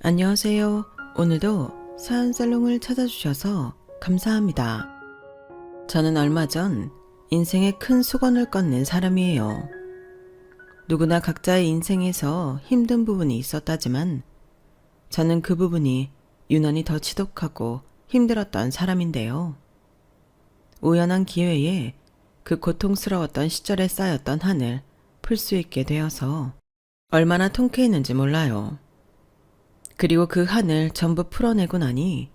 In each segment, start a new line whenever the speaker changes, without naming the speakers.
안녕하세요. 오늘도 사연살롱을 찾아주셔서 감사합니다. 저는 얼마 전 인생에 큰 수건을 꺼낸 사람이에요. 누구나 각자의 인생에서 힘든 부분이 있었다지만 저는 그 부분이 유난히 더 지독하고 힘들었던 사람인데요. 우연한 기회에 그 고통스러웠던 시절에 쌓였던 한을 풀 수 있게 되어서 얼마나 통쾌했는지 몰라요. 그리고 그 한을 전부 풀어내고 나니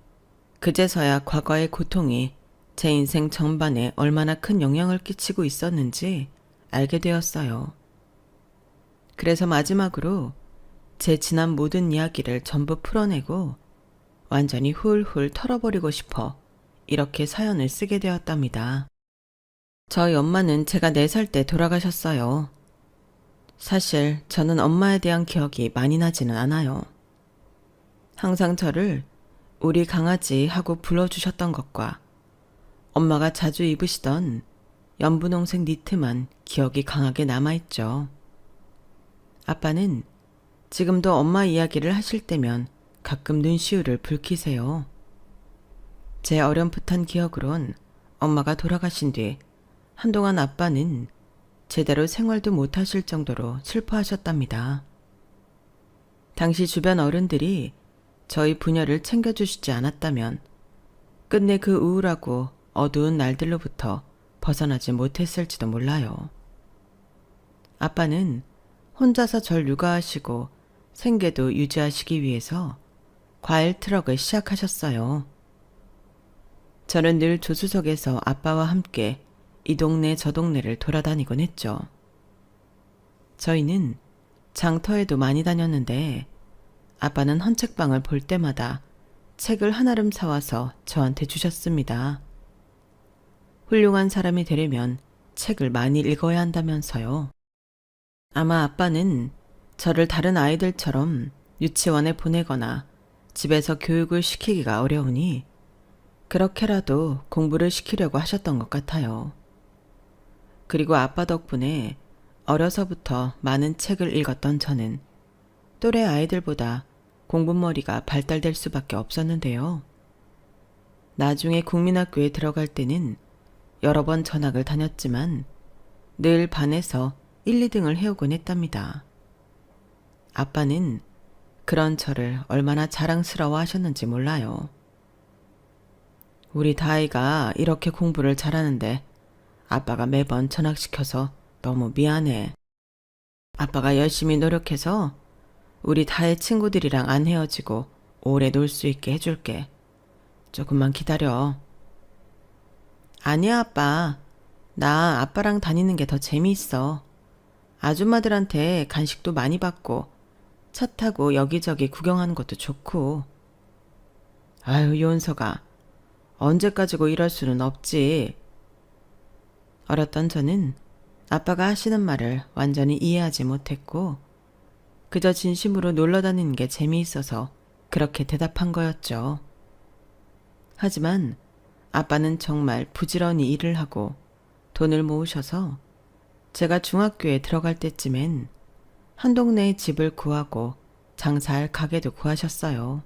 그제서야 과거의 고통이 제 인생 전반에 얼마나 큰 영향을 끼치고 있었는지 알게 되었어요. 그래서 마지막으로 제 지난 모든 이야기를 전부 풀어내고 완전히 훌훌 털어버리고 싶어 이렇게 사연을 쓰게 되었답니다. 저희 엄마는 제가 4살 때 돌아가셨어요. 사실 저는 엄마에 대한 기억이 많이 나지는 않아요. 항상 저를 우리 강아지 하고 불러주셨던 것과 엄마가 자주 입으시던 연분홍색 니트만 기억이 강하게 남아있죠. 아빠는 지금도 엄마 이야기를 하실 때면 가끔 눈시울을 붉히세요. 제 어렴풋한 기억으론 엄마가 돌아가신 뒤 한동안 아빠는 제대로 생활도 못하실 정도로 슬퍼하셨답니다. 당시 주변 어른들이 저희 부녀를 챙겨주시지 않았다면 끝내 그 우울하고 어두운 날들로부터 벗어나지 못했을지도 몰라요. 아빠는 혼자서 절 육아하시고 생계도 유지하시기 위해서 과일 트럭을 시작하셨어요. 저는 늘 조수석에서 아빠와 함께 이 동네 저 동네를 돌아다니곤 했죠. 저희는 장터에도 많이 다녔는데 아빠는 헌책방을 볼 때마다 책을 한아름 사와서 저한테 주셨습니다. 훌륭한 사람이 되려면 책을 많이 읽어야 한다면서요. 아마 아빠는 저를 다른 아이들처럼 유치원에 보내거나 집에서 교육을 시키기가 어려우니 그렇게라도 공부를 시키려고 하셨던 것 같아요. 그리고 아빠 덕분에 어려서부터 많은 책을 읽었던 저는 또래 아이들보다 공부머리가 발달될 수밖에 없었는데요. 나중에 국민학교에 들어갈 때는 여러 번 전학을 다녔지만 늘 반에서 1, 2등을 해오곤 했답니다. 아빠는 그런 저를 얼마나 자랑스러워 하셨는지 몰라요. 우리 다이가 이렇게 공부를 잘하는데 아빠가 매번 전학시켜서 너무 미안해. 아빠가 열심히 노력해서 우리 다의 친구들이랑 안 헤어지고 오래 놀 수 있게 해줄게. 조금만 기다려. 아니야, 아빠. 나 아빠랑 다니는 게 더 재미있어. 아줌마들한테 간식도 많이 받고 차 타고 여기저기 구경하는 것도 좋고. 아유, 요은서가 언제까지고 이럴 수는 없지. 어렸던 저는 아빠가 하시는 말을 완전히 이해하지 못했고 그저 진심으로 놀러 다니는 게 재미있어서 그렇게 대답한 거였죠. 하지만 아빠는 정말 부지런히 일을 하고 돈을 모으셔서 제가 중학교에 들어갈 때쯤엔 한 동네에 집을 구하고 장사할 가게도 구하셨어요.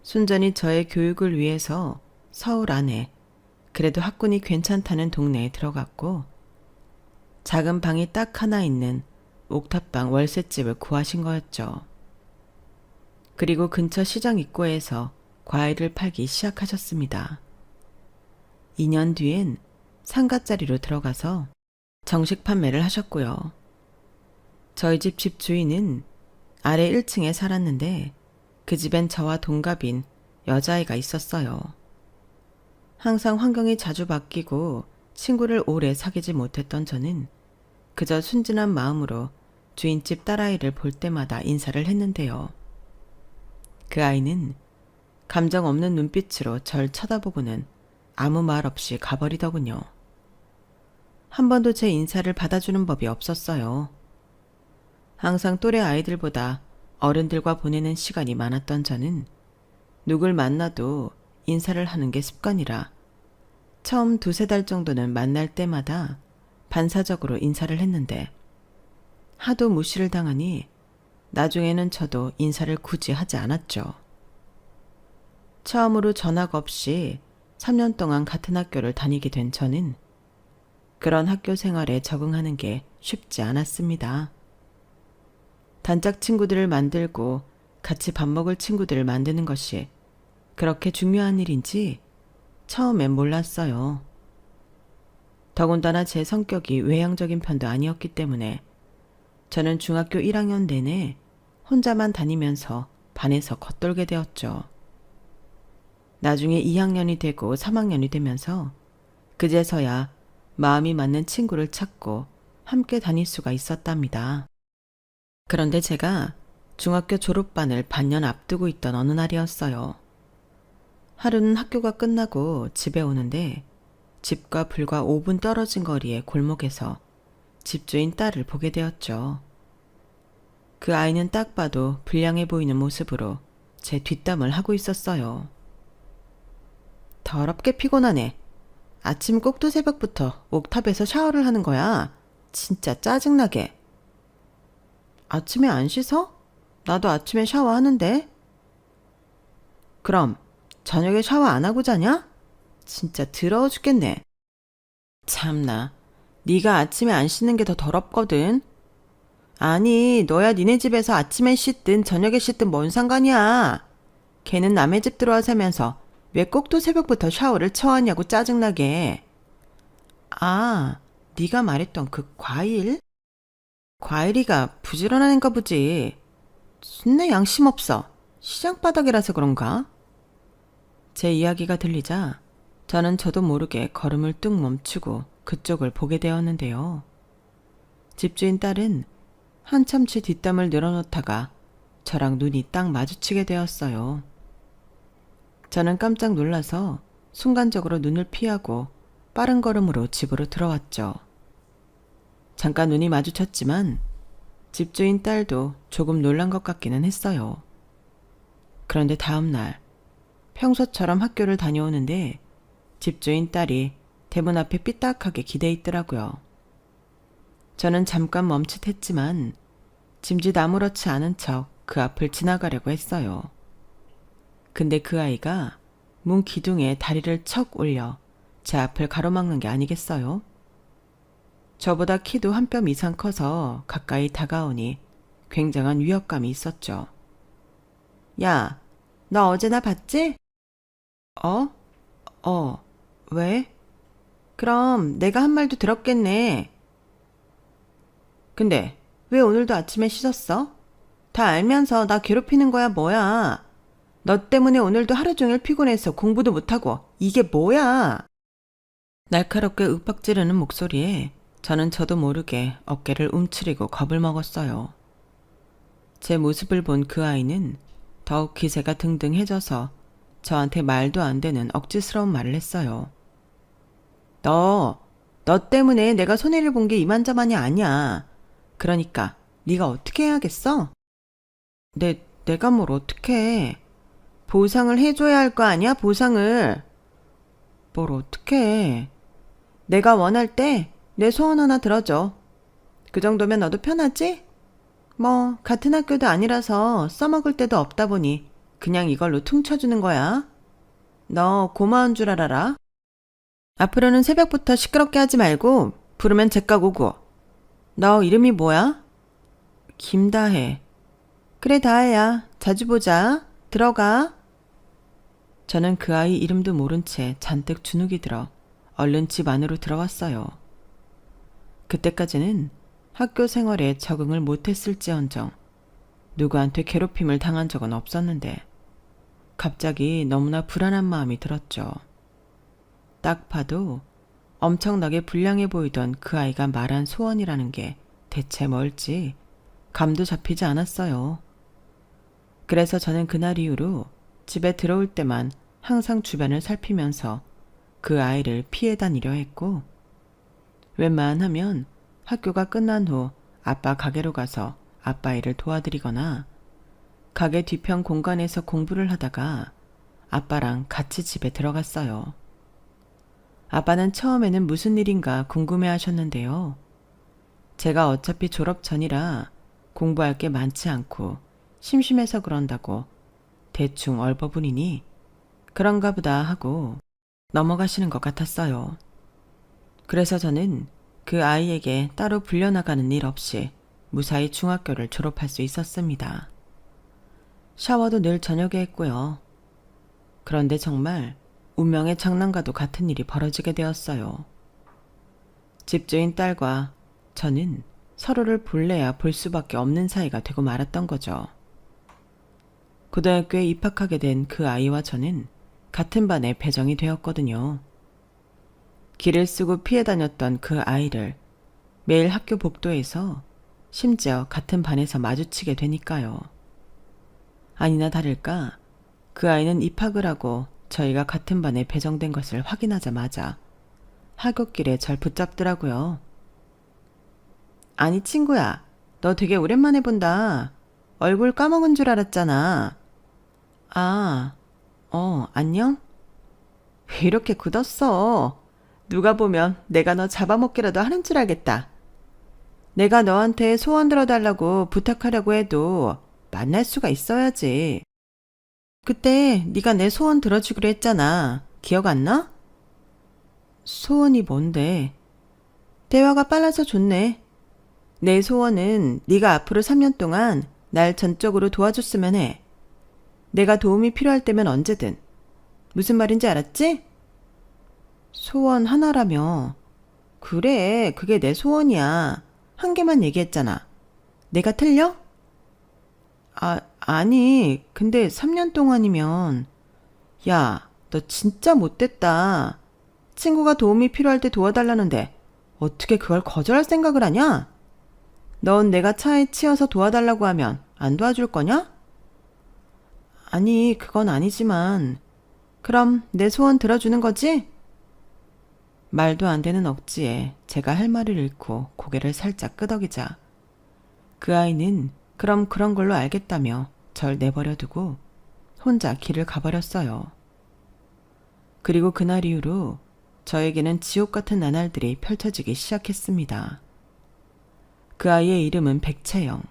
순전히 저의 교육을 위해서 서울 안에 그래도 학군이 괜찮다는 동네에 들어갔고 작은 방이 딱 하나 있는 옥탑방 월세집을 구하신 거였죠. 그리고 근처 시장 입구에서 과일을 팔기 시작하셨습니다. 2년 뒤엔 상가짜리로 들어가서 정식 판매를 하셨고요. 저희 집 집주인은 아래 1층에 살았는데 그 집엔 저와 동갑인 여자아이가 있었어요. 항상 환경이 자주 바뀌고 친구를 오래 사귀지 못했던 저는 그저 순진한 마음으로 주인집 딸아이를 볼 때마다 인사를 했는데요. 그 아이는 감정 없는 눈빛으로 절 쳐다보고는 아무 말 없이 가버리더군요. 한 번도 제 인사를 받아주는 법이 없었어요. 항상 또래 아이들보다 어른들과 보내는 시간이 많았던 저는 누굴 만나도 인사를 하는 게 습관이라 처음 2-3달 정도는 만날 때마다 반사적으로 인사를 했는데 하도 무시를 당하니 나중에는 저도 인사를 굳이 하지 않았죠. 처음으로 전학 없이 3년 동안 같은 학교를 다니게 된 저는 그런 학교 생활에 적응하는 게 쉽지 않았습니다. 단짝 친구들을 만들고 같이 밥 먹을 친구들을 만드는 것이 그렇게 중요한 일인지 처음엔 몰랐어요. 더군다나 제 성격이 외향적인 편도 아니었기 때문에 저는 중학교 1학년 내내 혼자만 다니면서 반에서 겉돌게 되었죠. 나중에 2학년이 되고 3학년이 되면서 그제서야 마음이 맞는 친구를 찾고 함께 다닐 수가 있었답니다. 그런데 제가 중학교 졸업반을 반년 앞두고 있던 어느 날이었어요. 하루는 학교가 끝나고 집에 오는데 집과 불과 5분 떨어진 거리의 골목에서 집주인 딸을 보게 되었죠. 그 아이는 딱 봐도 불량해 보이는 모습으로 제 뒷담을 하고 있었어요. 더럽게 피곤하네. 아침 꼭두 새벽부터 옥탑에서 샤워를 하는 거야. 진짜 짜증나게. 아침에 안 씻어? 나도 아침에 샤워하는데. 그럼 저녁에 샤워 안 하고 자냐? 진짜 더러워 죽겠네. 참나, 네가 아침에 안 씻는 게 더 더럽거든. 아니, 너야 니네 집에서 아침에 씻든 저녁에 씻든 뭔 상관이야. 걔는 남의 집 들어와 살면서 왜 꼭두 새벽부터 샤워를 쳐왔냐고 짜증나게. 아, 네가 말했던 그 과일? 과일이가 부지런한 앤가 보지. 진내 양심 없어. 시장 바닥이라서 그런가? 제 이야기가 들리자 저는 저도 모르게 걸음을 뚝 멈추고 그쪽을 보게 되었는데요. 집주인 딸은 한참 제 뒷담을 늘어놓다가 저랑 눈이 딱 마주치게 되었어요. 저는 깜짝 놀라서 순간적으로 눈을 피하고 빠른 걸음으로 집으로 들어왔죠. 잠깐 눈이 마주쳤지만 집주인 딸도 조금 놀란 것 같기는 했어요. 그런데 다음 날 평소처럼 학교를 다녀오는데 집주인 딸이 대문 앞에 삐딱하게 기대 있더라고요. 저는 잠깐 멈칫했지만 짐짓 아무렇지 않은 척 그 앞을 지나가려고 했어요. 근데 그 아이가 문 기둥에 다리를 척 올려 제 앞을 가로막는 게 아니겠어요? 저보다 키도 한 뼘 이상 커서 가까이 다가오니 굉장한 위협감이 있었죠. 야, 너 어제 나 봤지? 왜? 그럼 내가 한 말도 들었겠네. 근데 왜 오늘도 아침에 씻었어? 다 알면서 나 괴롭히는 거야 뭐야? 너 때문에 오늘도 하루 종일 피곤해서 공부도 못하고 이게 뭐야? 날카롭게 윽박 지르는 목소리에 저는 저도 모르게 어깨를 움츠리고 겁을 먹었어요. 제 모습을 본 그 아이는 더욱 기세가 등등해져서 저한테 말도 안 되는 억지스러운 말을 했어요. 너 때문에 내가 손해를 본 게 이만저만이 아니야. 그러니까 네가 어떻게 해야겠어? 내가 뭘 어떻게 해? 보상을 해줘야 할 거 아니야, 보상을. 뭘 어떻게 해? 내가 원할 때 내 소원 하나 들어줘. 그 정도면 너도 편하지? 뭐 같은 학교도 아니라서 써먹을 때도 없다 보니 그냥 이걸로 퉁쳐주는 거야. 너 고마운 줄 알아라. 앞으로는 새벽부터 시끄럽게 하지 말고 부르면 제깍 오고. 너 이름이 뭐야? 김다혜. 그래 다혜야. 자주 보자. 들어가. 저는 그 아이 이름도 모른 채 잔뜩 주눅이 들어 얼른 집 안으로 들어왔어요. 그때까지는 학교 생활에 적응을 못했을지언정 누구한테 괴롭힘을 당한 적은 없었는데 갑자기 너무나 불안한 마음이 들었죠. 딱 봐도 엄청나게 불량해 보이던 그 아이가 말한 소원이라는 게 대체 뭘지 감도 잡히지 않았어요. 그래서 저는 그날 이후로 집에 들어올 때만 항상 주변을 살피면서 그 아이를 피해 다니려 했고 웬만하면 학교가 끝난 후 아빠 가게로 가서 아빠 일을 도와드리거나 가게 뒤편 공간에서 공부를 하다가 아빠랑 같이 집에 들어갔어요. 아빠는 처음에는 무슨 일인가 궁금해 하셨는데요. 제가 어차피 졸업 전이라 공부할 게 많지 않고 심심해서 그런다고 대충 얼버무리니 그런가 보다 하고 넘어가시는 것 같았어요. 그래서 저는 그 아이에게 따로 불려나가는 일 없이 무사히 중학교를 졸업할 수 있었습니다. 샤워도 늘 저녁에 했고요. 그런데 정말 운명의 장난과도 같은 일이 벌어지게 되었어요. 집주인 딸과 저는 서로를 볼래야 볼 수밖에 없는 사이가 되고 말았던 거죠. 고등학교에 입학하게 된 그 아이와 저는 같은 반에 배정이 되었거든요. 길을 쓰고 피해 다녔던 그 아이를 매일 학교 복도에서 심지어 같은 반에서 마주치게 되니까요. 아니나 다를까 그 아이는 입학을 하고 저희가 같은 반에 배정된 것을 확인하자마자 하굣길에 절 붙잡더라고요. 아니 친구야, 너 되게 오랜만에 본다. 얼굴 까먹은 줄 알았잖아. 아, 안녕? 왜 이렇게 굳었어? 누가 보면 내가 너 잡아먹기라도 하는 줄 알겠다. 내가 너한테 소원 들어달라고 부탁하려고 해도 만날 수가 있어야지. 그때 네가 내 소원 들어주기로 했잖아. 기억 안 나? 소원이 뭔데? 대화가 빨라서 좋네. 내 소원은 네가 앞으로 3년 동안 날 전적으로 도와줬으면 해. 내가 도움이 필요할 때면 언제든. 무슨 말인지 알았지? 소원 하나라며. 그래, 그게 내 소원이야. 한 개만 얘기했잖아. 내가 틀려? 아니, 근데 3년 동안이면. 야, 너 진짜 못됐다. 친구가 도움이 필요할 때 도와달라는데 어떻게 그걸 거절할 생각을 하냐? 넌 내가 차에 치여서 도와달라고 하면 안 도와줄 거냐? 아니, 그건 아니지만. 그럼 내 소원 들어주는 거지? 말도 안 되는 억지에 제가 할 말을 잃고 고개를 살짝 끄덕이자 그 아이는 그럼 그런 걸로 알겠다며 절 내버려 두고 혼자 길을 가버렸어요. 그리고 그날 이후로 저에게는 지옥 같은 나날들이 펼쳐지기 시작했습니다. 그 아이의 이름은 백채영.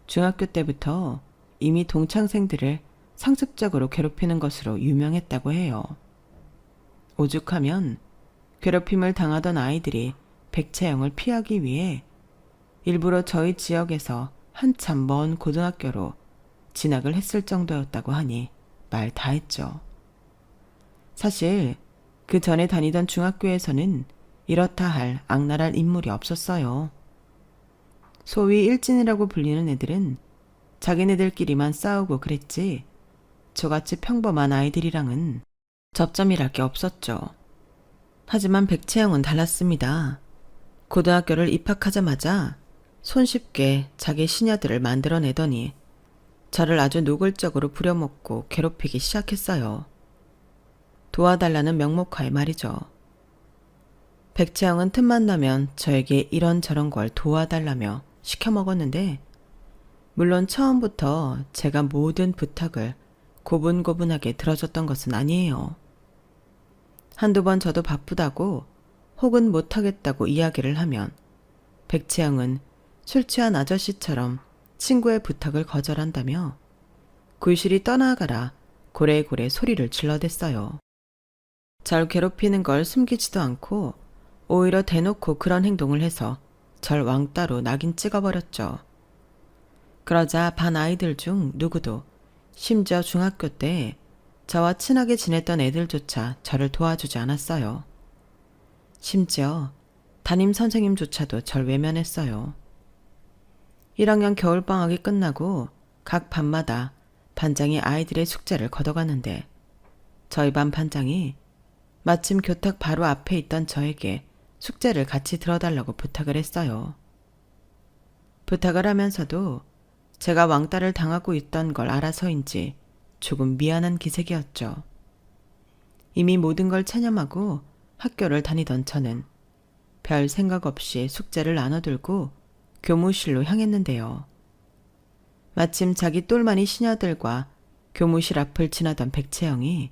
중학교 때부터 이미 동창생들을 상습적으로 괴롭히는 것으로 유명했다고 해요. 오죽하면 괴롭힘을 당하던 아이들이 백채영을 피하기 위해 일부러 저희 지역에서 한참 먼 고등학교로 진학을 했을 정도였다고 하니 말 다 했죠. 사실 그 전에 다니던 중학교에서는 이렇다 할 악랄할 인물이 없었어요. 소위 일진이라고 불리는 애들은 자기네들끼리만 싸우고 그랬지 저같이 평범한 아이들이랑은 접점이랄 게 없었죠. 하지만 백채영은 달랐습니다. 고등학교를 입학하자마자 손쉽게 자기 시녀들을 만들어내더니 저를 아주 노골적으로 부려먹고 괴롭히기 시작했어요. 도와달라는 명목하에 말이죠. 백채영은 틈만 나면 저에게 이런저런 걸 도와달라며 시켜먹었는데 물론 처음부터 제가 모든 부탁을 고분고분하게 들어줬던 것은 아니에요. 한두 번 저도 바쁘다고 혹은 못하겠다고 이야기를 하면 백채영은 술 취한 아저씨처럼 친구의 부탁을 거절한다며 굴실이 떠나가라 고래고래 소리를 질러댔어요. 절 괴롭히는 걸 숨기지도 않고 오히려 대놓고 그런 행동을 해서 절 왕따로 낙인 찍어버렸죠. 그러자 반 아이들 중 누구도 심지어 중학교 때 저와 친하게 지냈던 애들조차 저를 도와주지 않았어요. 심지어 담임 선생님조차도 절 외면했어요. 1학년 겨울방학이 끝나고 각 반마다 반장이 아이들의 숙제를 걷어가는데 저희 반 반장이 마침 교탁 바로 앞에 있던 저에게 숙제를 같이 들어달라고 부탁을 했어요. 부탁을 하면서도 제가 왕따를 당하고 있던 걸 알아서인지 조금 미안한 기색이었죠. 이미 모든 걸 체념하고 학교를 다니던 저는 별 생각 없이 숙제를 나눠들고 교무실로 향했는데요. 마침 자기 똘마니 시녀들과 교무실 앞을 지나던 백채영이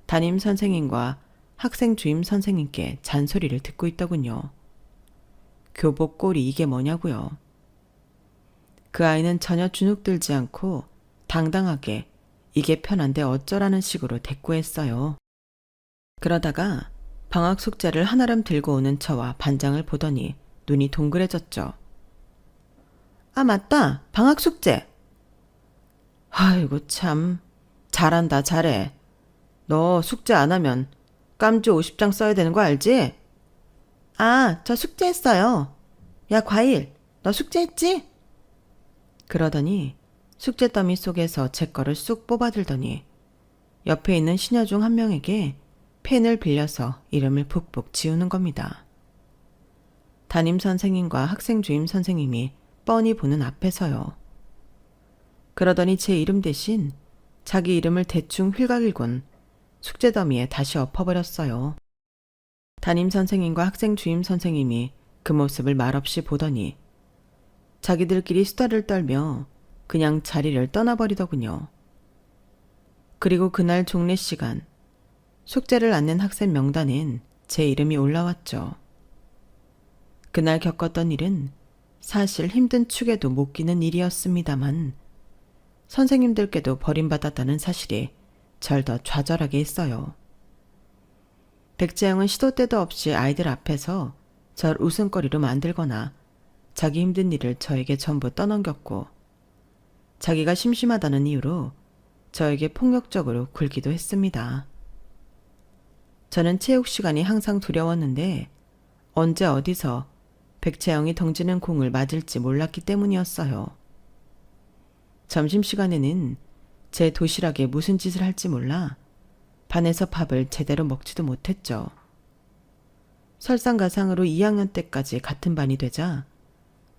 담임 선생님과 학생 주임 선생님께 잔소리를 듣고 있더군요. 교복 꼴이 이게 뭐냐고요. 그 아이는 전혀 주눅들지 않고 당당하게 이게 편한데 어쩌라는 식으로 대꾸했어요. 그러다가 방학 숙제를 한아름 들고 오는 저와 반장을 보더니 눈이 동그래졌죠. 아, 맞다. 방학 숙제. 아이고 참. 잘한다, 잘해. 너 숙제 안 하면 깜주 50장 써야 되는 거 알지? 아, 저 숙제했어요. 야, 과일, 너 숙제했지? 그러더니 숙제 더미 속에서 제 거를 쑥 뽑아들더니 옆에 있는 시녀 중 한 명에게 펜을 빌려서 이름을 북북 지우는 겁니다. 담임 선생님과 학생 주임 선생님이 뻔히 보는 앞에서요. 그러더니 제 이름 대신 자기 이름을 대충 휠각일곤 숙제 더미에 다시 엎어버렸어요. 담임 선생님과 학생 주임 선생님이 그 모습을 말없이 보더니 자기들끼리 수다를 떨며 그냥 자리를 떠나버리더군요. 그리고 그날 종례 시간, 숙제를 안 낸 학생 명단엔 제 이름이 올라왔죠. 그날 겪었던 일은 사실 힘든 축에도 못 끼는 일이었습니다만 선생님들께도 버림받았다는 사실이 절 더 좌절하게 했어요. 백재영은 시도 때도 없이 아이들 앞에서 절 웃음거리로 만들거나 자기 힘든 일을 저에게 전부 떠넘겼고 자기가 심심하다는 이유로 저에게 폭력적으로 굴기도 했습니다. 저는 체육 시간이 항상 두려웠는데 언제 어디서 백채영이 던지는 공을 맞을지 몰랐기 때문이었어요. 점심시간에는 제 도시락에 무슨 짓을 할지 몰라 반에서 밥을 제대로 먹지도 못했죠. 설상가상으로 2학년 때까지 같은 반이 되자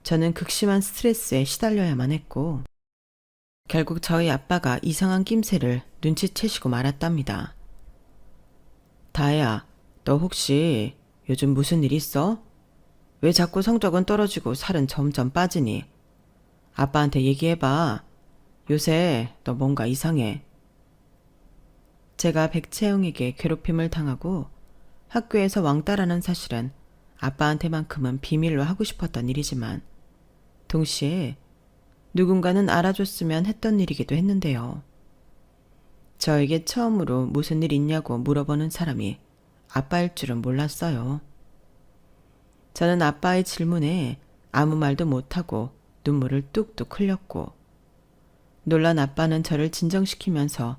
저는 극심한 스트레스에 시달려야만 했고 결국 저희 아빠가 이상한 낌새를 눈치채시고 말았답니다. 다혜야, 너 혹시 요즘 무슨 일 있어? 왜 자꾸 성적은 떨어지고 살은 점점 빠지니? 아빠한테 얘기해봐. 요새 너 뭔가 이상해. 제가 백채영에게 괴롭힘을 당하고 학교에서 왕따라는 사실은 아빠한테만큼은 비밀로 하고 싶었던 일이지만 동시에 누군가는 알아줬으면 했던 일이기도 했는데요. 저에게 처음으로 무슨 일 있냐고 물어보는 사람이 아빠일 줄은 몰랐어요. 저는 아빠의 질문에 아무 말도 못하고 눈물을 뚝뚝 흘렸고 놀란 아빠는 저를 진정시키면서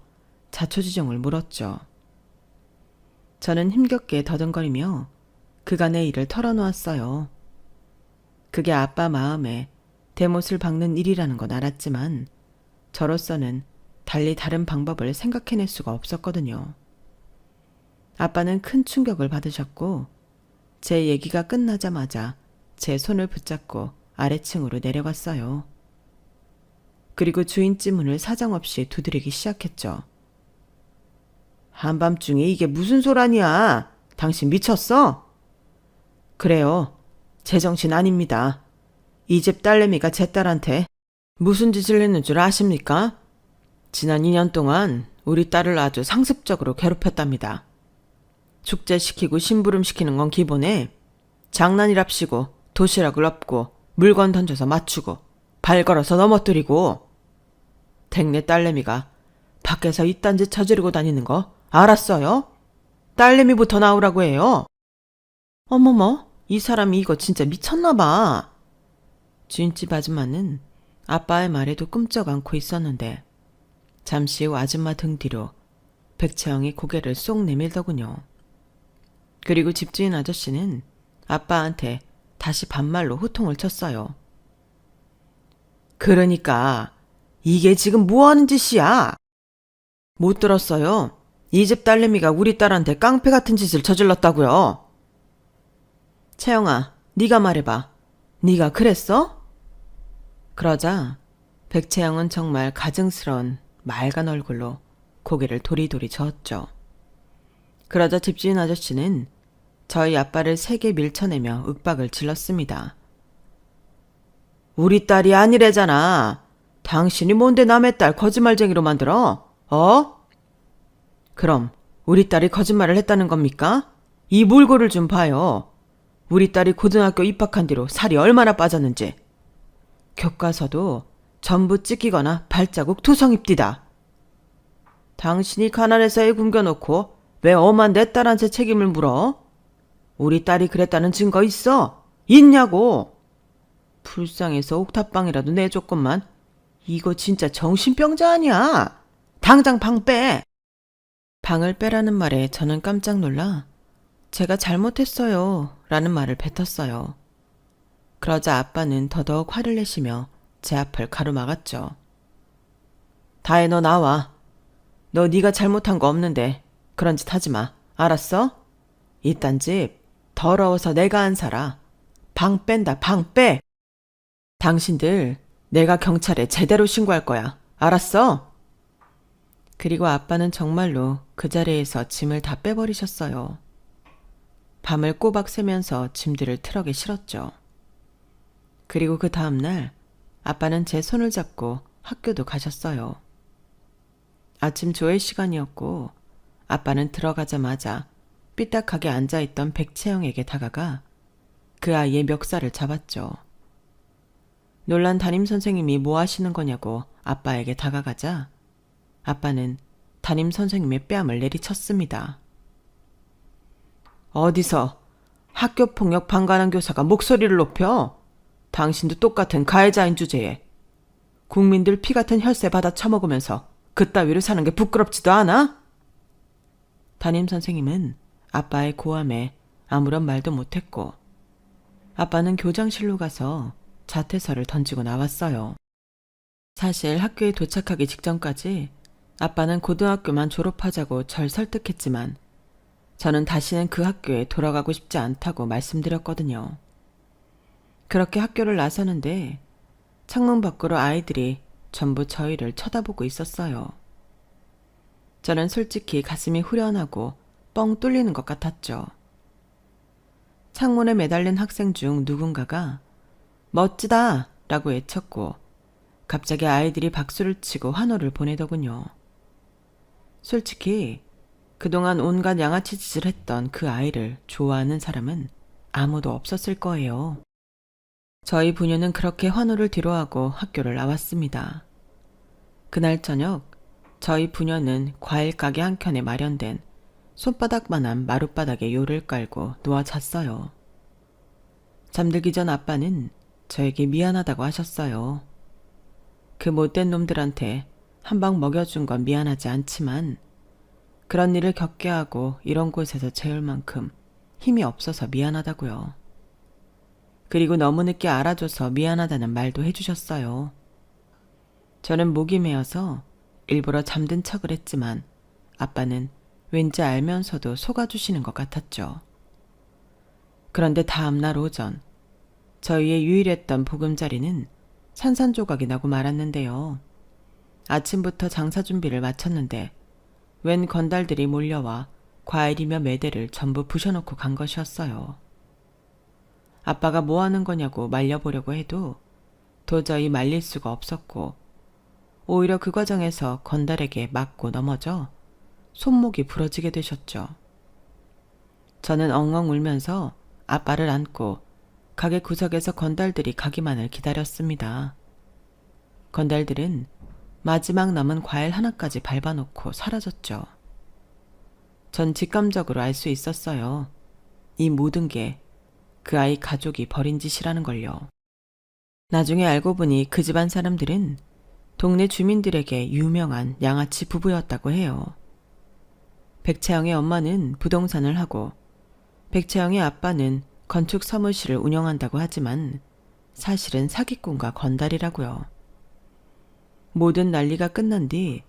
자초지종을 물었죠. 저는 힘겹게 더듬거리며 그간의 일을 털어놓았어요. 그게 아빠 마음에 대못을 박는 일이라는 건 알았지만 저로서는 달리 다른 방법을 생각해낼 수가 없었거든요. 아빠는 큰 충격을 받으셨고 제 얘기가 끝나자마자 제 손을 붙잡고 아래층으로 내려갔어요. 그리고 주인집 문을 사정없이 두드리기 시작했죠. 한밤중에 이게 무슨 소란이야? 당신 미쳤어? 그래요. 제정신 아닙니다. 이 집 딸내미가 제 딸한테 무슨 짓을 했는 줄 아십니까? 지난 2년 동안 우리 딸을 아주 상습적으로 괴롭혔답니다. 축제시키고 심부름시키는 건 기본에 장난이랍시고 도시락을 엎고 물건 던져서 맞추고 발 걸어서 넘어뜨리고 댁내 딸내미가 밖에서 이딴 짓 저지르고 다니는 거 알았어요? 딸내미부터 나오라고 해요. 어머머, 이 사람이 이거 진짜 미쳤나 봐. 주인집 아줌마는 아빠의 말에도 끔쩍 않고 있었는데 잠시 후 아줌마 등 뒤로 백채영이 고개를 쏙 내밀더군요. 그리고 집주인 아저씨는 아빠한테 다시 반말로 호통을 쳤어요. 그러니까 이게 지금 뭐하는 짓이야? 못 들었어요. 이 집 딸내미가 우리 딸한테 깡패 같은 짓을 저질렀다고요. 채영아, 네가 말해봐. 네가 그랬어? 그러자 백채영은 정말 가증스러운 맑은 얼굴로 고개를 도리도리 저었죠. 그러자 집주인 아저씨는 저희 아빠를 세게 밀쳐내며 윽박을 질렀습니다. 우리 딸이 아니래잖아. 당신이 뭔데 남의 딸 거짓말쟁이로 만들어? 어? 그럼 우리 딸이 거짓말을 했다는 겁니까? 이 몰골을 좀 봐요. 우리 딸이 고등학교 입학한 뒤로 살이 얼마나 빠졌는지. 교과서도 전부 찢기거나 발자국 투성입디다. 당신이 가난해서 애 굶겨놓고 왜 엄한 내 딸한테 책임을 물어? 우리 딸이 그랬다는 증거 있어? 있냐고! 불쌍해서 옥탑방이라도 내줬건만 이거 진짜 정신병자 아니야? 당장 방 빼! 방을 빼라는 말에 저는 깜짝 놀라 제가 잘못했어요 라는 말을 뱉었어요. 그러자 아빠는 더더욱 화를 내시며 제 앞을 가로막았죠. 다혜 너 나와. 너 네가 잘못한 거 없는데 그런 짓 하지 마. 알았어? 이딴 집 더러워서 내가 안 살아. 방 뺀다 방 빼. 당신들 내가 경찰에 제대로 신고할 거야. 알았어? 그리고 아빠는 정말로 그 자리에서 짐을 다 빼버리셨어요. 밤을 꼬박 새면서 짐들을 트럭에 실었죠. 그리고 그 다음날 아빠는 제 손을 잡고 학교도 가셨어요. 아침 조회 시간이었고 아빠는 들어가자마자 삐딱하게 앉아있던 백채영에게 다가가 그 아이의 멱살을 잡았죠. 놀란 담임선생님이 뭐 하시는 거냐고 아빠에게 다가가자 아빠는 담임선생님의 뺨을 내리쳤습니다. 어디서 학교폭력 방관한 교사가 목소리를 높여? 당신도 똑같은 가해자인 주제에 국민들 피 같은 혈세 받아 처먹으면서 그따위로 사는 게 부끄럽지도 않아? 담임선생님은 아빠의 고함에 아무런 말도 못했고 아빠는 교장실로 가서 자퇴서를 던지고 나왔어요. 사실 학교에 도착하기 직전까지 아빠는 고등학교만 졸업하자고 절 설득했지만 저는 다시는 그 학교에 돌아가고 싶지 않다고 말씀드렸거든요. 그렇게 학교를 나서는데 창문 밖으로 아이들이 전부 저희를 쳐다보고 있었어요. 저는 솔직히 가슴이 후련하고 뻥 뚫리는 것 같았죠. 창문에 매달린 학생 중 누군가가 멋지다 라고 외쳤고 갑자기 아이들이 박수를 치고 환호를 보내더군요. 솔직히 그동안 온갖 양아치 짓을 했던 그 아이를 좋아하는 사람은 아무도 없었을 거예요. 저희 부녀는 그렇게 환호를 뒤로하고 학교를 나왔습니다. 그날 저녁 저희 부녀는 과일 가게 한켠에 마련된 손바닥만한 마룻바닥에 요를 깔고 누워 잤어요. 잠들기 전 아빠는 저에게 미안하다고 하셨어요. 그 못된 놈들한테 한 방 먹여준 건 미안하지 않지만 그런 일을 겪게 하고 이런 곳에서 재울 만큼 힘이 없어서 미안하다고요. 그리고 너무 늦게 알아줘서 미안하다는 말도 해주셨어요. 저는 목이 메어서 일부러 잠든 척을 했지만 아빠는 왠지 알면서도 속아주시는 것 같았죠. 그런데 다음날 오전 저희의 유일했던 보금자리는 산산조각이 나고 말았는데요. 아침부터 장사 준비를 마쳤는데 웬 건달들이 몰려와 과일이며 매대를 전부 부셔놓고 간 것이었어요. 아빠가 뭐 하는 거냐고 말려보려고 해도 도저히 말릴 수가 없었고 오히려 그 과정에서 건달에게 맞고 넘어져 손목이 부러지게 되셨죠. 저는 엉엉 울면서 아빠를 안고 가게 구석에서 건달들이 가기만을 기다렸습니다. 건달들은 마지막 남은 과일 하나까지 밟아놓고 사라졌죠. 전 직감적으로 알 수 있었어요. 이 모든 게 그 아이 가족이 벌인 짓이라는 걸요. 나중에 알고 보니 그 집안 사람들은 동네 주민들에게 유명한 양아치 부부였다고 해요. 백채영의 엄마는 부동산을 하고 백채영의 아빠는 건축 사무실을 운영한다고 하지만 사실은 사기꾼과 건달이라고요. 모든 난리가 끝난 뒤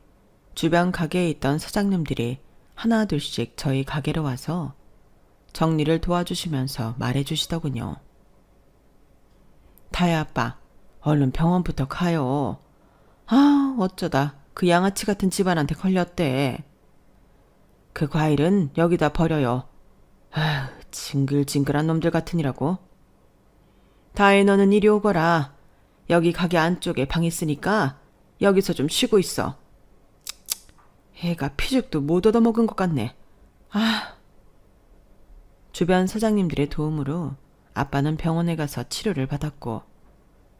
주변 가게에 있던 사장님들이 하나둘씩 저희 가게로 와서 정리를 도와주시면서 말해주시더군요. 다혜 아빠, 얼른 병원부터 가요. 아, 어쩌다 그 양아치 같은 집안한테 걸렸대. 그 과일은 여기다 버려요. 아휴, 징글징글한 놈들 같으니라고. 다혜 너는 이리 오거라. 여기 가게 안쪽에 방 있으니까 여기서 좀 쉬고 있어. 애가 피죽도 못 얻어먹은 것 같네. 아. 주변 사장님들의 도움으로 아빠는 병원에 가서 치료를 받았고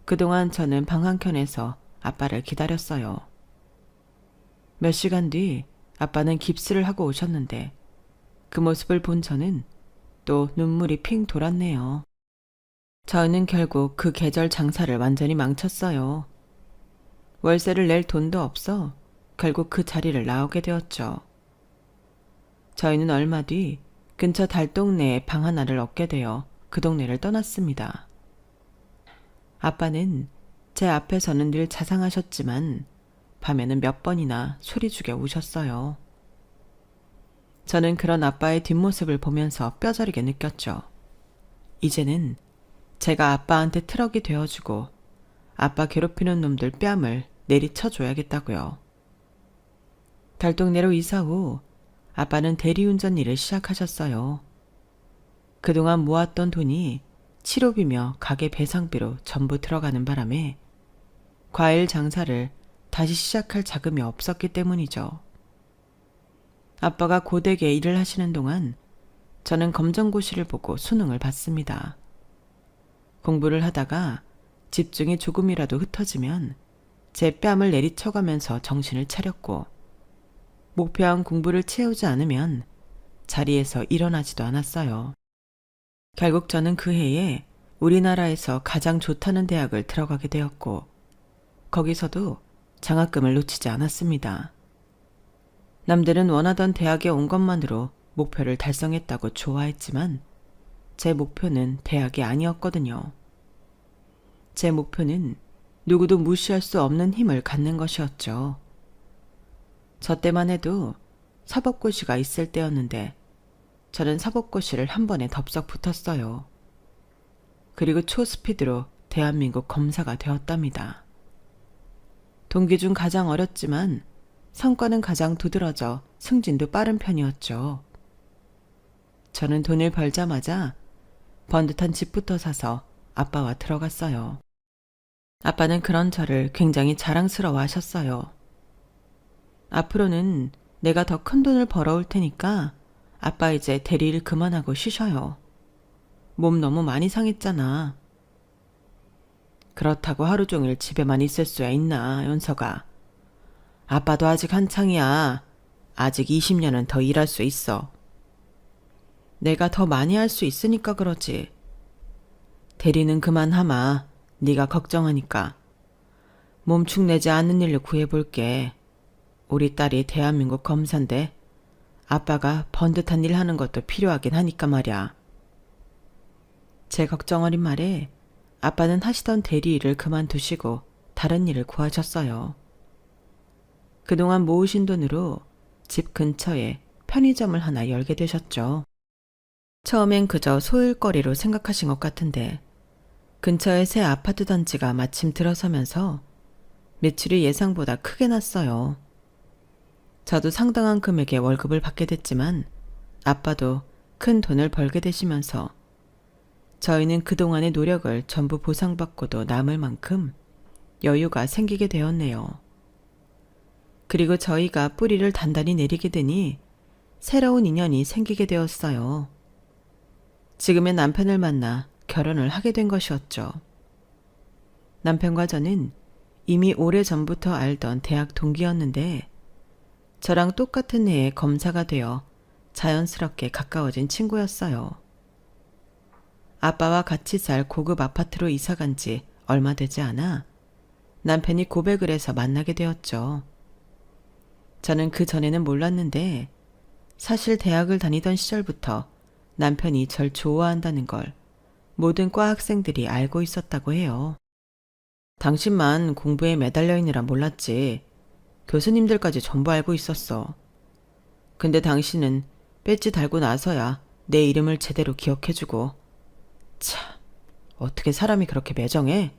그동안 저는 방 한켠에서 아빠를 기다렸어요. 몇 시간 뒤 아빠는 깁스를 하고 오셨는데 그 모습을 본 저는 또 눈물이 핑 돌았네요. 저는 결국 그 계절 장사를 완전히 망쳤어요. 월세를 낼 돈도 없어 결국 그 자리를 나오게 되었죠. 저희는 얼마 뒤 근처 달동네에 방 하나를 얻게 되어 그 동네를 떠났습니다. 아빠는 제 앞에서는 늘 자상하셨지만 밤에는 몇 번이나 소리 죽여 우셨어요. 저는 그런 아빠의 뒷모습을 보면서 뼈저리게 느꼈죠. 이제는 제가 아빠한테 트럭이 되어주고 아빠 괴롭히는 놈들 뺨을 내리쳐줘야겠다고요. 달동네로 이사 후 아빠는 대리운전 일을 시작하셨어요. 그동안 모았던 돈이 치료비며 가게 배상비로 전부 들어가는 바람에 과일 장사를 다시 시작할 자금이 없었기 때문이죠. 아빠가 고되게 일을 하시는 동안 저는 검정고시를 보고 수능을 봤습니다. 공부를 하다가 집중이 조금이라도 흩어지면 제 뺨을 내리쳐가면서 정신을 차렸고 목표한 공부를 채우지 않으면 자리에서 일어나지도 않았어요. 결국 저는 그 해에 우리나라에서 가장 좋다는 대학을 들어가게 되었고 거기서도 장학금을 놓치지 않았습니다. 남들은 원하던 대학에 온 것만으로 목표를 달성했다고 좋아했지만 제 목표는 대학이 아니었거든요. 제 목표는 누구도 무시할 수 없는 힘을 갖는 것이었죠. 저 때만 해도 사법고시가 있을 때였는데 저는 사법고시를 한 번에 덥석 붙었어요. 그리고 초스피드로 대한민국 검사가 되었답니다. 동기 중 가장 어렸지만 성과는 가장 두드러져 승진도 빠른 편이었죠. 저는 돈을 벌자마자 번듯한 집부터 사서 아빠와 들어갔어요. 아빠는 그런 저를 굉장히 자랑스러워 하셨어요. 앞으로는 내가 더 큰 돈을 벌어올 테니까 아빠 이제 대리일 그만하고 쉬셔요. 몸 너무 많이 상했잖아. 그렇다고 하루 종일 집에만 있을 수야 있나, 연서가. 아빠도 아직 한창이야. 아직 20년은 더 일할 수 있어. 내가 더 많이 할 수 있으니까 그러지. 대리는 그만하마. 네가 걱정하니까. 몸 축내지 않는 일로 구해볼게. 우리 딸이 대한민국 검사인데 아빠가 번듯한 일 하는 것도 필요하긴 하니까 말이야. 제 걱정 어린 말에 아빠는 하시던 대리 일을 그만두시고 다른 일을 구하셨어요. 그동안 모으신 돈으로 집 근처에 편의점을 하나 열게 되셨죠. 처음엔 그저 소일거리로 생각하신 것 같은데 근처에 새 아파트 단지가 마침 들어서면서 매출이 예상보다 크게 났어요. 저도 상당한 금액의 월급을 받게 됐지만 아빠도 큰 돈을 벌게 되시면서 저희는 그동안의 노력을 전부 보상받고도 남을 만큼 여유가 생기게 되었네요. 그리고 저희가 뿌리를 단단히 내리게 되니 새로운 인연이 생기게 되었어요. 지금의 남편을 만나 결혼을 하게 된 것이었죠. 남편과 저는 이미 오래전부터 알던 대학 동기였는데 저랑 똑같은 해에 검사가 되어 자연스럽게 가까워진 친구였어요. 아빠와 같이 살 고급 아파트로 이사간 지 얼마 되지 않아 남편이 고백을 해서 만나게 되었죠. 저는 그 전에는 몰랐는데 사실 대학을 다니던 시절부터 남편이 절 좋아한다는 걸 모든 과 학생들이 알고 있었다고 해요. 당신만 공부에 매달려 있느라 몰랐지. 교수님들까지 전부 알고 있었어. 근데 당신은 배지 달고 나서야 내 이름을 제대로 기억해주고. 참, 어떻게 사람이 그렇게 매정해?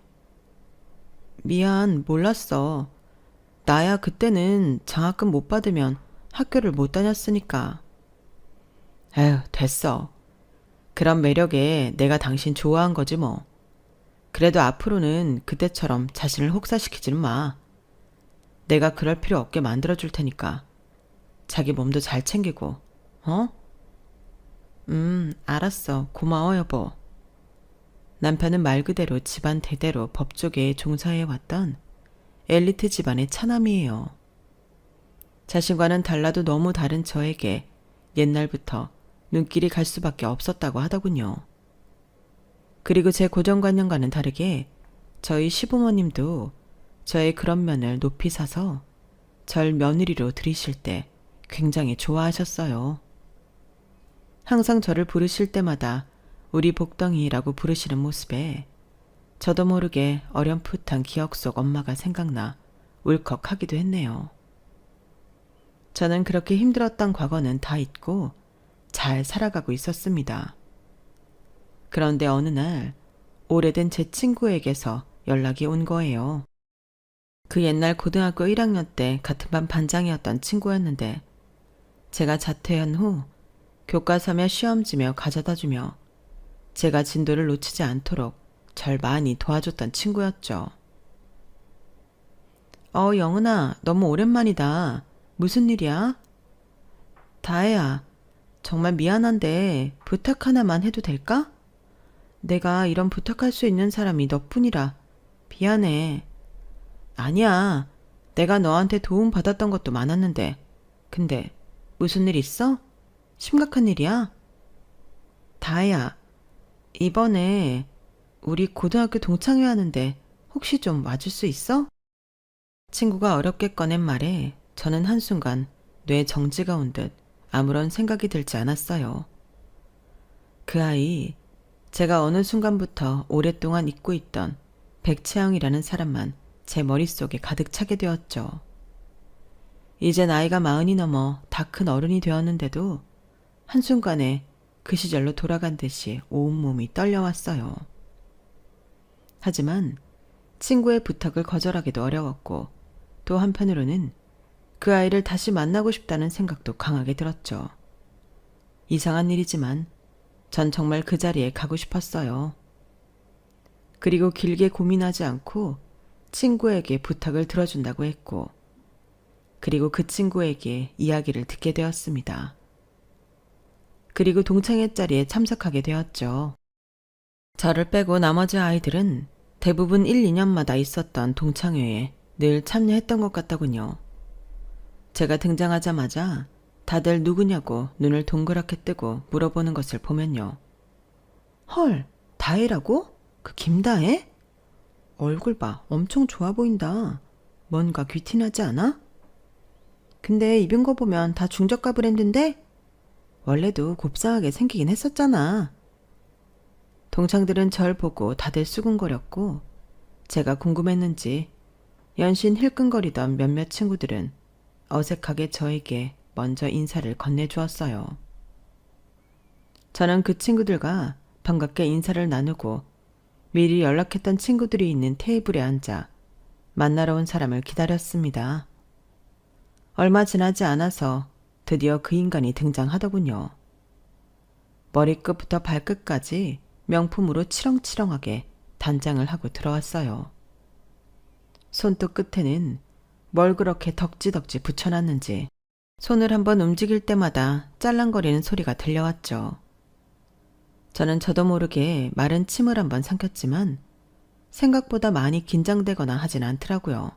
미안, 몰랐어. 나야 그때는 장학금 못 받으면 학교를 못 다녔으니까. 에휴, 됐어. 그런 매력에 내가 당신 좋아한 거지 뭐. 그래도 앞으로는 그때처럼 자신을 혹사시키지는 마. 내가 그럴 필요 없게 만들어줄 테니까. 자기 몸도 잘 챙기고, 어? 알았어. 고마워, 여보. 남편은 말 그대로 집안 대대로 법조계에 종사해왔던 엘리트 집안의 차남이에요. 자신과는 달라도 너무 다른 저에게 옛날부터 눈길이 갈 수밖에 없었다고 하더군요. 그리고 제 고정관념과는 다르게 저희 시부모님도 저의 그런 면을 높이 사서 절 며느리로 들이실 때 굉장히 좋아하셨어요. 항상 저를 부르실 때마다 우리 복덩이라고 부르시는 모습에 저도 모르게 어렴풋한 기억 속 엄마가 생각나 울컥하기도 했네요. 저는 그렇게 힘들었던 과거는 다 잊고 잘 살아가고 있었습니다. 그런데 어느 날 오래된 제 친구에게서 연락이 온 거예요. 그 옛날 고등학교 1학년 때 같은 반 반장이었던 친구였는데 제가 자퇴한 후 교과서며 시험지며 가져다주며 제가 진도를 놓치지 않도록 절 많이 도와줬던 친구였죠. 영은아, 너무 오랜만이다. 무슨 일이야? 다혜야, 정말 미안한데 부탁 하나만 해도 될까? 내가 이런 부탁할 수 있는 사람이 너뿐이라 미안해. 아니야, 내가 너한테 도움 받았던 것도 많았는데. 근데 무슨 일 있어? 심각한 일이야? 다혜야, 이번에 우리 고등학교 동창회 하는데 혹시 좀 와줄 수 있어? 친구가 어렵게 꺼낸 말에 저는 한순간 뇌 정지가 온 듯 아무런 생각이 들지 않았어요. 그 아이, 제가 어느 순간부터 오랫동안 잊고 있던 백채영이라는 사람만 제 머릿속에 가득 차게 되었죠. 이제 나이가 40이 넘어 다 큰 어른이 되었는데도 한순간에 그 시절로 돌아간 듯이 온몸이 떨려왔어요. 하지만 친구의 부탁을 거절하기도 어려웠고 또 한편으로는 그 아이를 다시 만나고 싶다는 생각도 강하게 들었죠. 이상한 일이지만 전 정말 그 자리에 가고 싶었어요. 그리고 길게 고민하지 않고 친구에게 부탁을 들어준다고 했고 그리고 그 친구에게 이야기를 듣게 되었습니다. 그리고 동창회 자리에 참석하게 되었죠. 저를 빼고 나머지 아이들은 대부분 1, 2년마다 있었던 동창회에 늘 참여했던 것 같더군요. 제가 등장하자마자 다들 누구냐고 눈을 동그랗게 뜨고 물어보는 것을 보면요. 헐, 다혜라고? 그 김다혜? 얼굴 봐, 엄청 좋아 보인다. 뭔가 귀티나지 않아? 근데 입은 거 보면 다 중저가 브랜드인데? 원래도 곱상하게 생기긴 했었잖아. 동창들은 절 보고 다들 수군거렸고 제가 궁금했는지 연신 힐끔거리던 몇몇 친구들은 어색하게 저에게 먼저 인사를 건네주었어요. 저는 그 친구들과 반갑게 인사를 나누고 미리 연락했던 친구들이 있는 테이블에 앉아 만나러 온 사람을 기다렸습니다. 얼마 지나지 않아서 드디어 그 인간이 등장하더군요. 머리끝부터 발끝까지 명품으로 치렁치렁하게 단장을 하고 들어왔어요. 손톱 끝에는 뭘 그렇게 덕지덕지 붙여놨는지 손을 한번 움직일 때마다 짤랑거리는 소리가 들려왔죠. 저는 저도 모르게 마른 침을 한번 삼켰지만 생각보다 많이 긴장되거나 하진 않더라고요.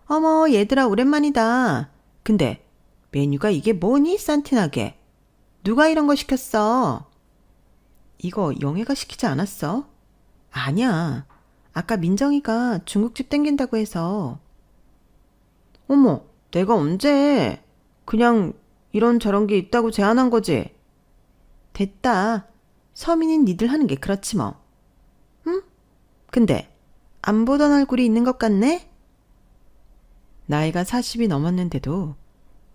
어머, 얘들아 오랜만이다. 근데 메뉴가 이게 뭐니, 산티나게? 누가 이런 거 시켰어? 이거 영애가 시키지 않았어? 아니야. 아까 민정이가 중국집 땡긴다고 해서. 어머, 내가 언제? 그냥 이런저런 게 있다고 제안한 거지. 됐다. 서민인 니들 하는 게 그렇지 뭐. 응? 근데 안 보던 얼굴이 있는 것 같네? 나이가 40이 넘었는데도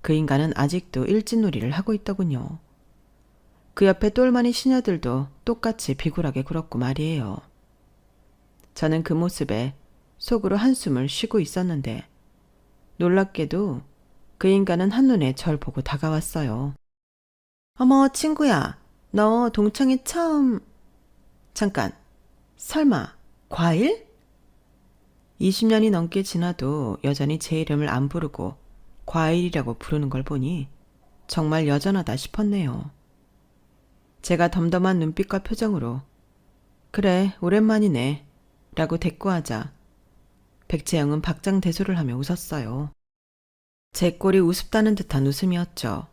그 인간은 아직도 일진놀이를 하고 있더군요. 그 옆에 똘마니 시녀들도 똑같이 비굴하게 굴었고 말이에요. 저는 그 모습에 속으로 한숨을 쉬고 있었는데 놀랍게도 그 인간은 한눈에 절 보고 다가왔어요. 어머, 친구야. 너 동창회 처음... 잠깐. 설마 과일? 20년이 넘게 지나도 여전히 제 이름을 안 부르고 과일이라고 부르는 걸 보니 정말 여전하다 싶었네요. 제가 덤덤한 눈빛과 표정으로 그래, 오랜만이네. 라고 대꾸하자 백채영은 박장대소를 하며 웃었어요. 제 꼴이 우습다는 듯한 웃음이었죠.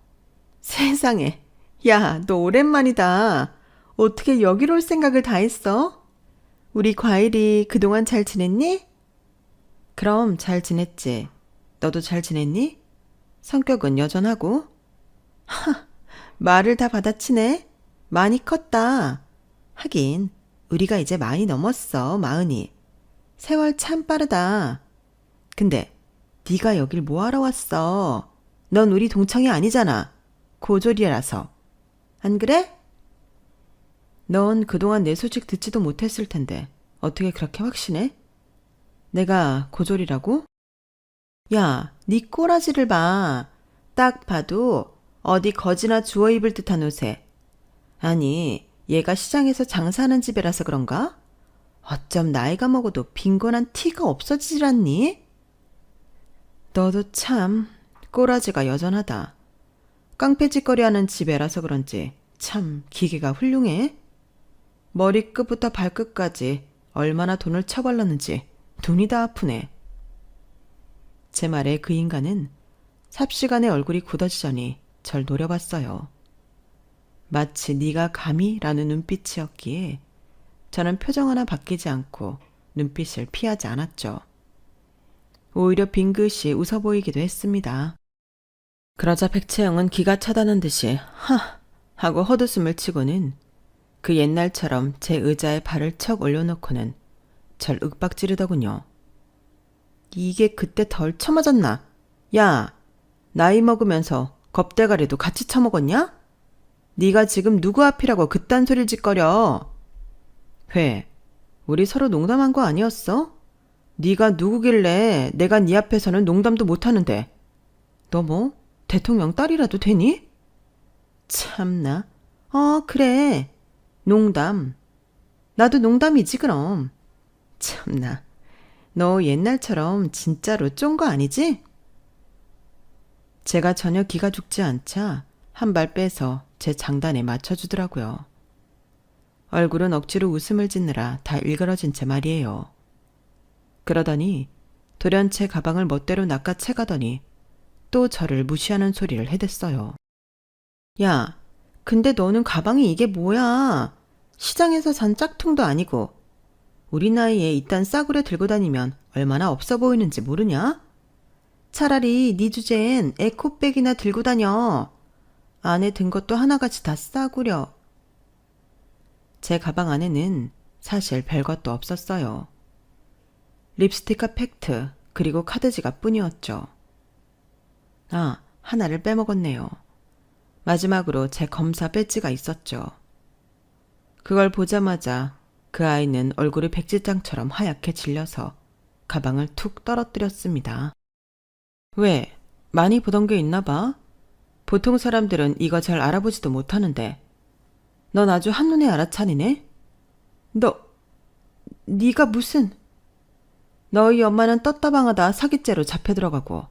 세상에, 야, 너 오랜만이다. 어떻게 여기로 올 생각을 다 했어? 우리 과일이 그동안 잘 지냈니? 그럼 잘 지냈지. 너도 잘 지냈니? 성격은 여전하고? 말을 다 받아치네. 많이 컸다. 하긴 우리가 이제 많이 넘었어, 마흔이. 세월 참 빠르다. 근데 네가 여길 뭐하러 왔어? 넌 우리 동창이 아니잖아. 고졸이라서. 안 그래? 넌 그동안 내 소식 듣지도 못했을 텐데 어떻게 그렇게 확신해? 내가 고졸이라고? 야, 네 꼬라지를 봐. 딱 봐도 어디 거지나 주워 입을 듯한 옷에. 아니, 얘가 시장에서 장사하는 집이라서 그런가? 어쩜 나이가 먹어도 빈곤한 티가 없어지질 않니? 너도 참 꼬라지가 여전하다. 깡패짓거리 하는 집애라서 그런지 참 기계가 훌륭해. 머리끝부터 발끝까지 얼마나 돈을 처벌렀는지 눈이 다 아프네. 제 말에 그 인간은 삽시간에 얼굴이 굳어지더니 절 노려봤어요. 마치 네가 감히라는 눈빛이었기에 저는 표정 하나 바뀌지 않고 눈빛을 피하지 않았죠. 오히려 빙긋이 웃어 보이기도 했습니다. 그러자 백채영은 기가 차다는 듯이 하 하고 헛웃음을 치고는 그 옛날처럼 제 의자에 발을 척 올려놓고는 절 윽박지르더군요. 이게 그때 덜 처맞았나? 야, 나이 먹으면서 겁대가리도 같이 처먹었냐? 네가 지금 누구 앞이라고 그딴 소리를 짓거려? 회, 우리 서로 농담한 거 아니었어? 네가 누구길래 내가 네 앞에서는 농담도 못하는데. 너 뭐 대통령 딸이라도 되니? 참나. 그래. 농담. 나도 농담이지 그럼. 참나. 너 옛날처럼 진짜로 쫀 거 아니지? 제가 전혀 기가 죽지 않자 한 발 빼서 제 장단에 맞춰주더라고요. 얼굴은 억지로 웃음을 짓느라 다 일그러진 채 말이에요. 그러더니 돌연 제 가방을 멋대로 낚아채 가더니 또 저를 무시하는 소리를 해댔어요. 야, 근데 너는 가방이 이게 뭐야? 시장에서 산 짝퉁도 아니고 우리 나이에 이딴 싸구려 들고 다니면 얼마나 없어 보이는지 모르냐? 차라리 네 주제엔 에코백이나 들고 다녀. 안에 든 것도 하나같이 다 싸구려. 제 가방 안에는 사실 별것도 없었어요. 립스틱과 팩트 그리고 카드 지갑뿐이었죠. 하나를 빼먹었네요. 마지막으로 제 검사 배지가 있었죠. 그걸 보자마자 그 아이는 얼굴이 백지장처럼 하얗게 질려서 가방을 툭 떨어뜨렸습니다. 왜? 많이 보던 게 있나 봐? 보통 사람들은 이거 잘 알아보지도 못하는데 넌 아주 한눈에 알아차리네? 네가 무슨... 너희 엄마는 떴다방하다 사기죄로 잡혀들어가고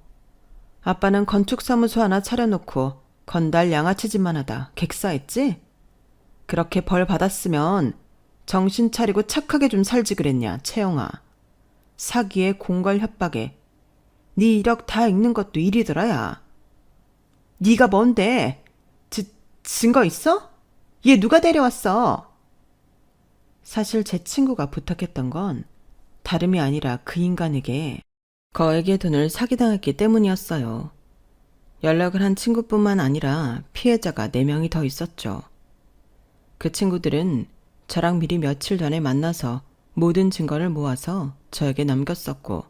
아빠는 건축사무소 하나 차려놓고 건달 양아치짓만 하다 객사했지? 그렇게 벌 받았으면 정신 차리고 착하게 좀 살지 그랬냐, 채영아. 사기에 공갈 협박에 네 이력 다 읽는 것도 일이더라, 야. 네가 뭔데? 증거 있어? 얘 누가 데려왔어? 사실 제 친구가 부탁했던 건 다름이 아니라 그 인간에게 거액의 돈을 사기당했기 때문이었어요. 연락을 한 친구뿐만 아니라 피해자가 4명이 더 있었죠. 그 친구들은 저랑 미리 며칠 전에 만나서 모든 증거를 모아서 저에게 넘겼었고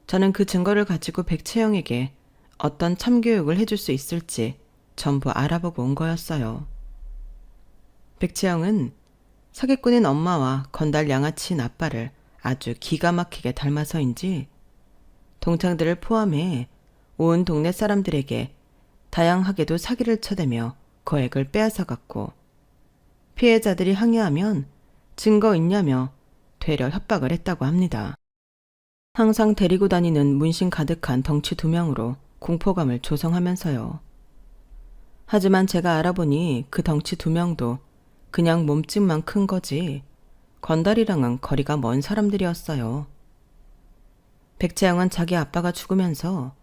저는 그 증거를 가지고 백채영에게 어떤 참교육을 해줄 수 있을지 전부 알아보고 온 거였어요. 백채영은 사기꾼인 엄마와 건달 양아치인 아빠를 아주 기가 막히게 닮아서인지 동창들을 포함해 온 동네 사람들에게 다양하게도 사기를 쳐대며 거액을 빼앗아갔고 피해자들이 항의하면 증거 있냐며 되려 협박을 했다고 합니다. 항상 데리고 다니는 문신 가득한 덩치 2명으로 공포감을 조성하면서요. 하지만 제가 알아보니 그 덩치 2명도 그냥 몸집만 큰 거지 건달이랑은 거리가 먼 사람들이었어요. 백채영은 자기 아빠가 죽으면서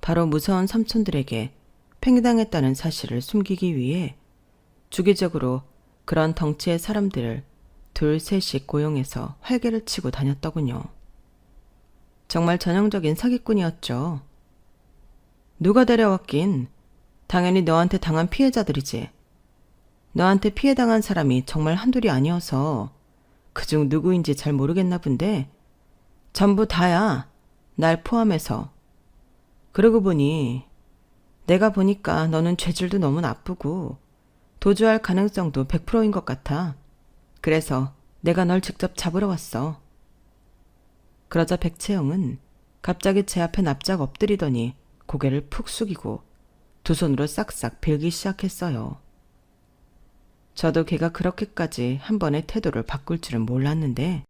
바로 무서운 삼촌들에게 팽당했다는 사실을 숨기기 위해 주기적으로 그런 덩치의 사람들을 둘, 셋씩 고용해서 활개를 치고 다녔더군요. 정말 전형적인 사기꾼이었죠. 누가 데려왔긴 당연히 너한테 당한 피해자들이지. 너한테 피해당한 사람이 정말 한둘이 아니어서 그중 누구인지 잘 모르겠나 본데 전부 다야. 날 포함해서. 그러고 보니 내가 보니까 너는 죄질도 너무 나쁘고 도주할 가능성도 100%인 것 같아. 그래서 내가 널 직접 잡으러 왔어. 그러자 백채영은 갑자기 제 앞에 납작 엎드리더니 고개를 푹 숙이고 두 손으로 싹싹 빌기 시작했어요. 저도 걔가 그렇게까지 한 번에 태도를 바꿀 줄은 몰랐는데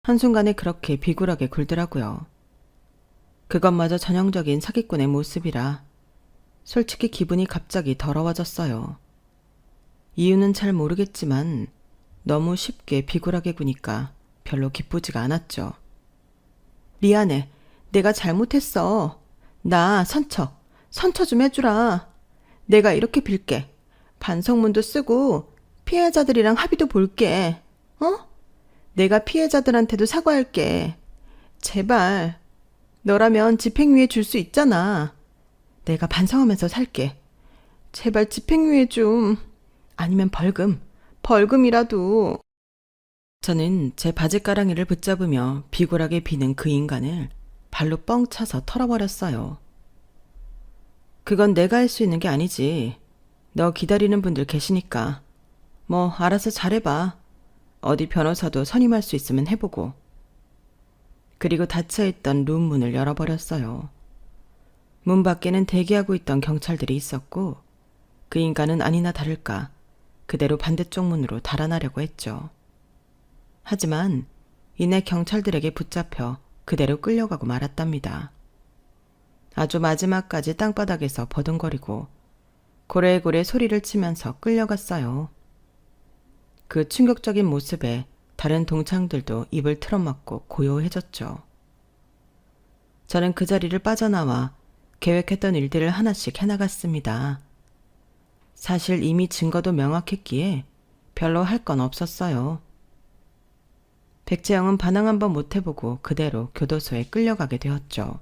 한순간에 그렇게 비굴하게 굴더라고요. 그것마저 전형적인 사기꾼의 모습이라 솔직히 기분이 갑자기 더러워졌어요. 이유는 잘 모르겠지만 너무 쉽게 비굴하게 구니까 별로 기쁘지가 않았죠. 미안해. 내가 잘못했어. 나 선처 좀 해주라. 내가 이렇게 빌게. 반성문도 쓰고 피해자들이랑 합의도 볼게. 내가 피해자들한테도 사과할게. 제발. 너라면 집행유예 줄 수 있잖아. 내가 반성하면서 살게. 제발 집행유예 좀. 아니면 벌금이라도. 저는 제 바지가랑이를 붙잡으며 비굴하게 비는 그 인간을 발로 뻥 차서 털어버렸어요. 그건 내가 할 수 있는 게 아니지. 너 기다리는 분들 계시니까. 뭐 알아서 잘해봐. 어디 변호사도 선임할 수 있으면 해보고. 그리고 닫혀있던 룸 문을 열어버렸어요. 문 밖에는 대기하고 있던 경찰들이 있었고 그 인간은 아니나 다를까 그대로 반대쪽 문으로 달아나려고 했죠. 하지만 이내 경찰들에게 붙잡혀 그대로 끌려가고 말았답니다. 아주 마지막까지 땅바닥에서 버둥거리고 고래고래 소리를 치면서 끌려갔어요. 그 충격적인 모습에 다른 동창들도 입을 틀어막고 고요해졌죠. 저는 그 자리를 빠져나와 계획했던 일들을 하나씩 해나갔습니다. 사실 이미 증거도 명확했기에 별로 할 건 없었어요. 백채영은 반항 한번 못 해보고 그대로 교도소에 끌려가게 되었죠.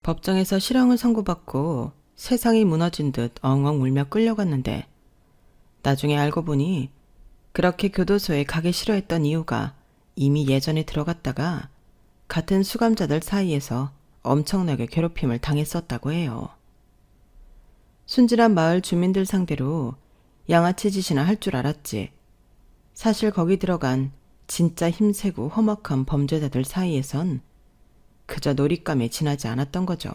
법정에서 실형을 선고받고 세상이 무너진 듯 엉엉 울며 끌려갔는데 나중에 알고 보니 그렇게 교도소에 가기 싫어했던 이유가 이미 예전에 들어갔다가 같은 수감자들 사이에서 엄청나게 괴롭힘을 당했었다고 해요. 순진한 마을 주민들 상대로 양아치 짓이나 할 줄 알았지. 사실 거기 들어간 진짜 힘세고 험악한 범죄자들 사이에선 그저 놀잇감에 지나지 않았던 거죠.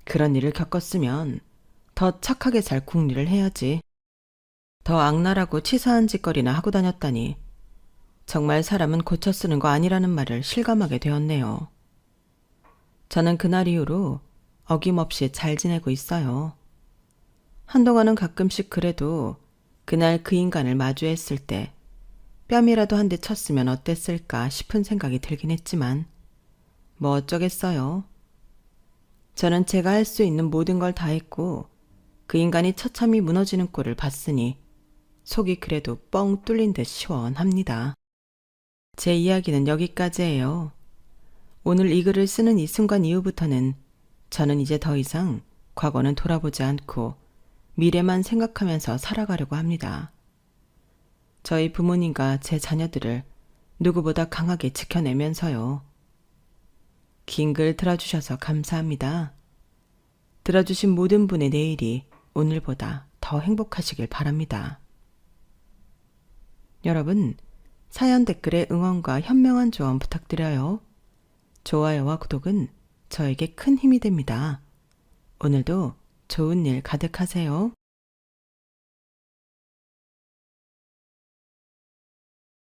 그런 일을 겪었으면 더 착하게 살 궁리를 해야지. 더 악랄하고 치사한 짓거리나 하고 다녔다니 정말 사람은 고쳐 쓰는 거 아니라는 말을 실감하게 되었네요. 저는 그날 이후로 어김없이 잘 지내고 있어요. 한동안은 가끔씩 그래도 그날 그 인간을 마주했을 때 뺨이라도 한 대 쳤으면 어땠을까 싶은 생각이 들긴 했지만 뭐 어쩌겠어요. 저는 제가 할 수 있는 모든 걸 다 했고 그 인간이 처참히 무너지는 꼴을 봤으니 속이 그래도 뻥 뚫린 듯 시원합니다. 제 이야기는 여기까지예요. 오늘 이 글을 쓰는 이 순간 이후부터는 저는 이제 더 이상 과거는 돌아보지 않고 미래만 생각하면서 살아가려고 합니다. 저희 부모님과 제 자녀들을 누구보다 강하게 지켜내면서요. 긴 글 들어주셔서 감사합니다. 들어주신 모든 분의 내일이 오늘보다 더 행복하시길 바랍니다. 여러분, 사연 댓글에 응원과 현명한 조언 부탁드려요. 좋아요와 구독은 저에게 큰 힘이 됩니다. 오늘도 좋은 일 가득하세요.